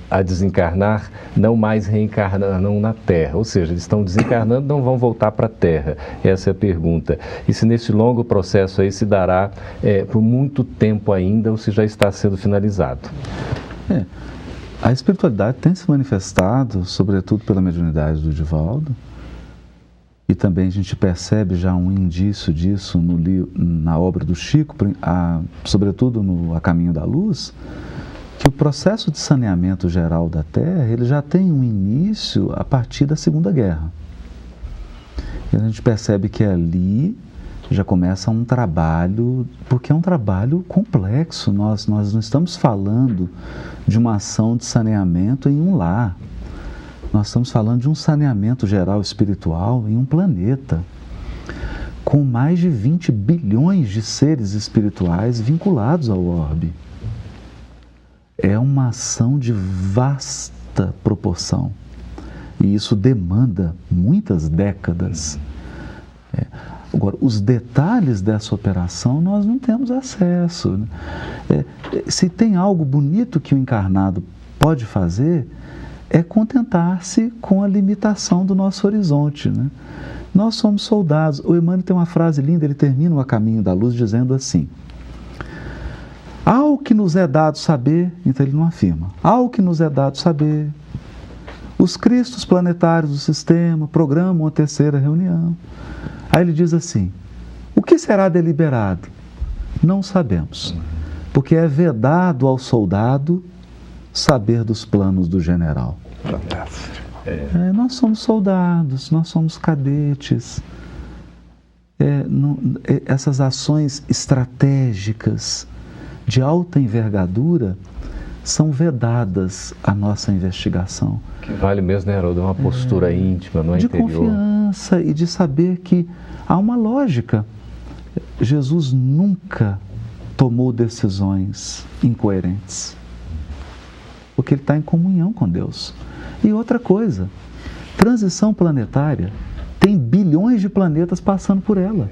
a desencarnar, não mais reencarnam na Terra, ou seja, eles estão desencarnando, não vão voltar para a Terra. Essa é a pergunta. E se nesse longo processo aí se dará por muito tempo ainda, ou se já está sendo finalizado? A espiritualidade tem se manifestado, sobretudo pela mediunidade do Divaldo, e também a gente percebe já um indício disso na obra do Chico, sobretudo no A Caminho da Luz, que o processo de saneamento geral da Terra, ele já tem um início a partir da Segunda Guerra. E a gente percebe que ali já começa um trabalho, porque é um trabalho complexo, nós não estamos falando de uma ação de saneamento em um lar, nós estamos falando de um saneamento geral espiritual em um planeta, com mais de 20 bilhões de seres espirituais vinculados ao orbe. É uma ação de vasta proporção e isso demanda muitas décadas. Agora, os detalhes dessa operação nós não temos acesso. Se tem algo bonito que o encarnado pode fazer, é contentar-se com a limitação do nosso horizonte, né? Nós somos soldados. O Emmanuel tem uma frase linda, ele termina o A Caminho da Luz dizendo assim: ao que nos é dado saber, então ele não afirma, ao que nos é dado saber, os cristos planetários do sistema programam a terceira reunião. Aí ele diz assim: o que será deliberado? Não sabemos, porque é vedado ao soldado saber dos planos do general. Fantástico. Nós somos soldados, nós somos cadetes. Essas ações estratégicas de alta envergadura são vedadas à nossa investigação. Que vale mesmo, né, Haroldo? Uma postura íntima no interior. De confiança e de saber que há uma lógica. Jesus nunca tomou decisões incoerentes, porque ele está em comunhão com Deus. E outra coisa, transição planetária, tem bilhões de planetas passando por ela.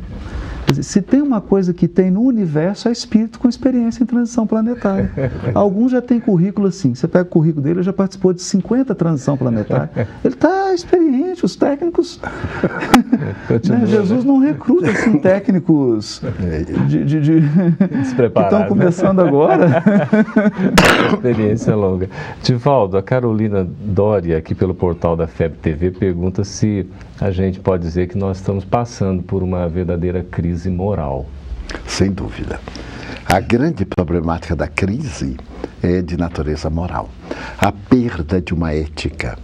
Quer dizer, se tem uma coisa que tem no universo, é espírito com experiência em transição planetária. Alguns já têm currículo assim, você pega o currículo dele, ele já participou de 50 transição planetária. Ele está experiente, os técnicos... né? Jesus não recruta assim, técnicos que estão começando agora. Experiência longa. Divaldo, a Carolina Dória, aqui pelo portal da FEB TV, pergunta se a gente pode dizer que nós estamos passando por uma verdadeira crise moral. Sem dúvida. A grande problemática da crise é de natureza moral. A perda de uma ética,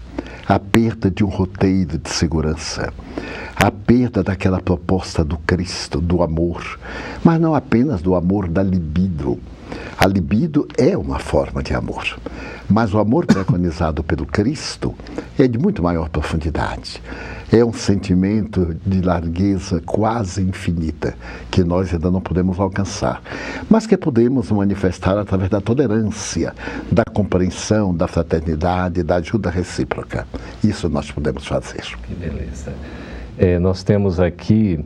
a perda de um roteiro de segurança, a perda daquela proposta do Cristo, do amor, mas não apenas do amor da libido. A libido é uma forma de amor, mas o amor preconizado pelo Cristo é de muito maior profundidade. É um sentimento de largueza quase infinita, que nós ainda não podemos alcançar, mas que podemos manifestar através da tolerância, da compreensão, da fraternidade, da ajuda recíproca. Isso nós podemos fazer. Que beleza. Nós temos aqui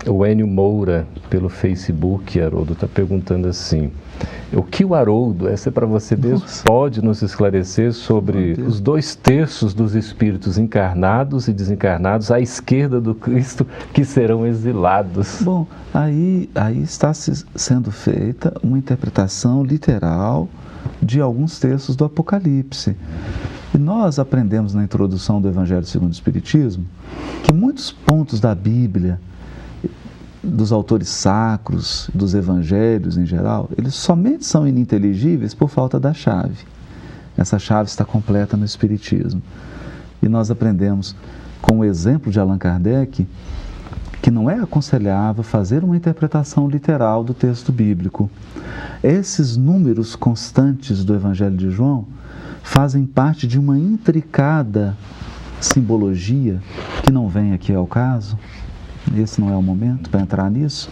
o Enio Moura, pelo Facebook. Haroldo está perguntando assim: o que o Haroldo, essa é para você mesmo, pode nos esclarecer sobre os 2/3 dos espíritos encarnados e desencarnados à esquerda do Cristo que serão exilados? Bom, aí está sendo feita uma interpretação literal de alguns textos do Apocalipse. E nós aprendemos na introdução do Evangelho segundo o Espiritismo que muitos pontos da Bíblia, dos autores sacros, dos evangelhos em geral, eles somente são ininteligíveis por falta da chave. Essa chave está completa no Espiritismo. E nós aprendemos, com o exemplo de Allan Kardec, que não é aconselhável fazer uma interpretação literal do texto bíblico. Esses números constantes do Evangelho de João fazem parte de uma intricada simbologia, que não vem aqui ao caso, esse não é o momento para entrar nisso,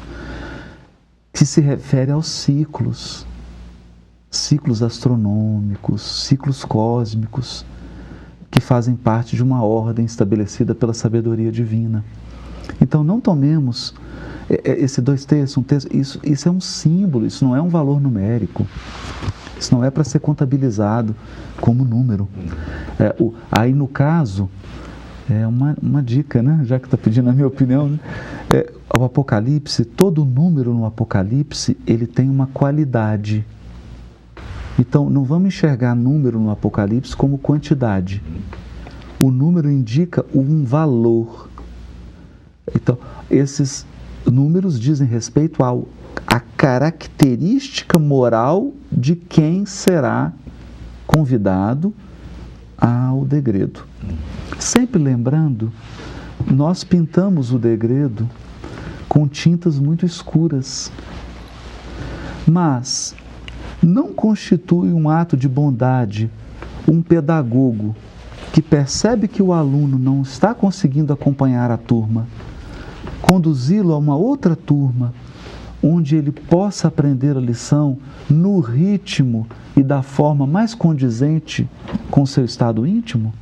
que se refere aos ciclos astronômicos, ciclos cósmicos, que fazem parte de uma ordem estabelecida pela sabedoria divina. Então não tomemos esse 2/3, 1/3, isso é um símbolo, isso não é um valor numérico, isso não é para ser contabilizado como número. Aí no caso, é uma dica, né? Já que está pedindo a minha opinião, né? O Apocalipse, todo número no Apocalipse, ele tem uma qualidade. Então, não vamos enxergar número no Apocalipse como quantidade. O número indica um valor. Então, esses números dizem respeito à característica moral de quem será convidado ao degredo. Sempre lembrando, nós pintamos o degredo com tintas muito escuras, mas não constitui um ato de bondade um pedagogo que percebe que o aluno não está conseguindo acompanhar a turma, conduzi-lo a uma outra turma, onde ele possa aprender a lição no ritmo e da forma mais condizente com o seu estado íntimo?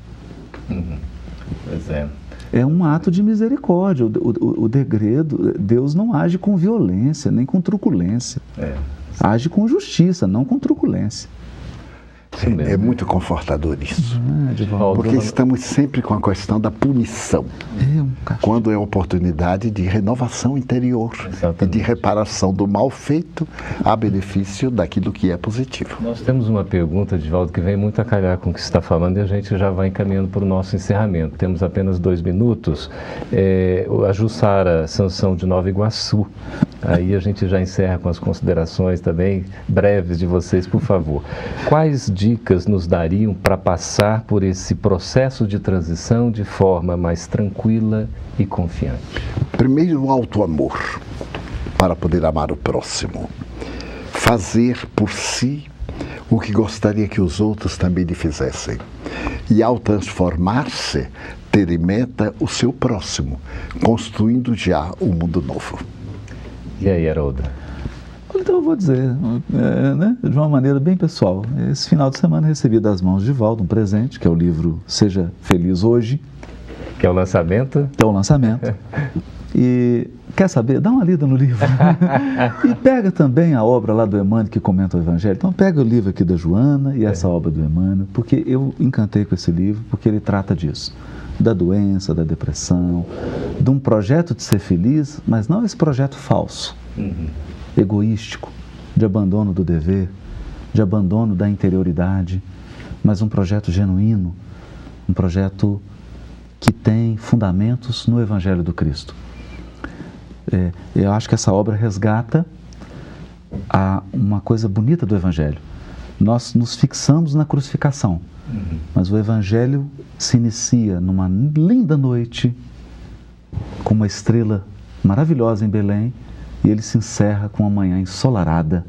Pois é. é um ato de misericórdia. O degredo, Deus não age com violência, nem com truculência. Age com justiça, não com truculência. É muito confortador isso, porque estamos sempre com a questão da punição, quando é oportunidade de renovação interior. Exatamente. E de reparação do mal feito a benefício daquilo que é positivo. Nós temos uma pergunta, Divaldo, que vem muito a calhar com o que você está falando, e a gente já vai encaminhando para o nosso encerramento. Temos apenas 2 minutos. A Jussara Sansão de Nova Iguaçu. Aí a gente já encerra com as considerações também breves de vocês, por favor. Quais dicas nos dariam para passar por esse processo de transição de forma mais tranquila e confiante? Primeiro, o auto-amor, para poder amar o próximo. Fazer por si o que gostaria que os outros também lhe fizessem. E ao transformar-se, ter em meta o seu próximo, construindo já um mundo novo. E aí, Haroldo? Então eu vou dizer, de uma maneira bem pessoal. Esse final de semana recebi das mãos de Divaldo um presente, que é o livro Seja Feliz Hoje. Que é o lançamento? Que é o lançamento. E quer saber? Dá uma lida no livro. E pega também a obra lá do Emmanuel que comenta o Evangelho. Então pega o livro aqui da Joana e essa obra do Emmanuel, porque eu encantei com esse livro, porque ele trata disso. Da doença, da depressão, de um projeto de ser feliz, mas não esse projeto falso, egoístico, de abandono do dever, de abandono da interioridade, mas um projeto genuíno, um projeto que tem fundamentos no Evangelho do Cristo. Eu acho que essa obra resgata uma coisa bonita do Evangelho. Nós nos fixamos na crucificação, mas o Evangelho se inicia numa linda noite, com uma estrela maravilhosa em Belém, e ele se encerra com uma manhã ensolarada,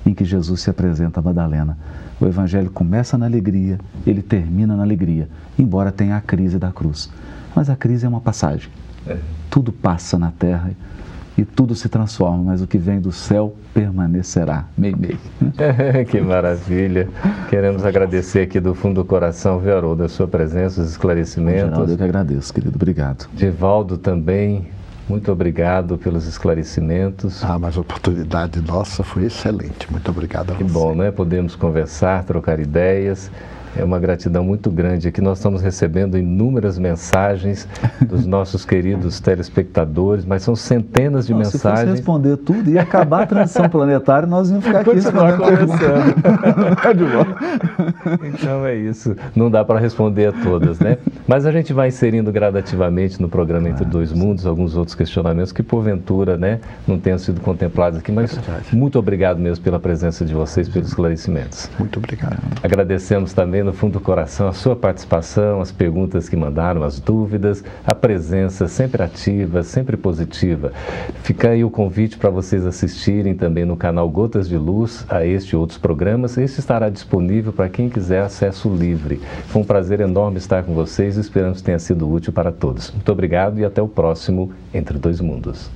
em que Jesus se apresenta a Madalena. O Evangelho começa na alegria, ele termina na alegria, embora tenha a crise da cruz. Mas a crise é uma passagem. Tudo passa na terra e tudo se transforma, mas o que vem do céu permanecerá. Mei. Que maravilha. Queremos agradecer aqui do fundo do coração, viu, Haroldo, a sua presença, os esclarecimentos. Geraldo, eu que agradeço, querido. Obrigado. Divaldo também, muito obrigado pelos esclarecimentos. Mas a oportunidade nossa foi excelente. Muito obrigado a você. Que bom, né? Podemos conversar, trocar ideias. É uma gratidão muito grande. Aqui nós estamos recebendo inúmeras mensagens dos nossos queridos telespectadores, mas são centenas de mensagens. Se fosse responder tudo, ia acabar a transição planetária e nós íamos ficar aqui conversando. Então é isso. Não dá para responder a todas, né? Mas a gente vai inserindo gradativamente no programa Entre Dois Mundos alguns outros questionamentos que, porventura, né, não tenham sido contemplados aqui. Mas muito obrigado mesmo pela presença de vocês, pelos esclarecimentos. Muito obrigado. Agradecemos também no fundo do coração a sua participação, as perguntas que mandaram, as dúvidas, a presença sempre ativa, sempre positiva. Fica aí o convite para vocês assistirem também no canal Gotas de Luz a este e outros programas. Este estará disponível para quem quiser acesso livre. Foi um prazer enorme estar com vocês e esperamos que tenha sido útil para todos. Muito obrigado e até o próximo Entre Dois Mundos.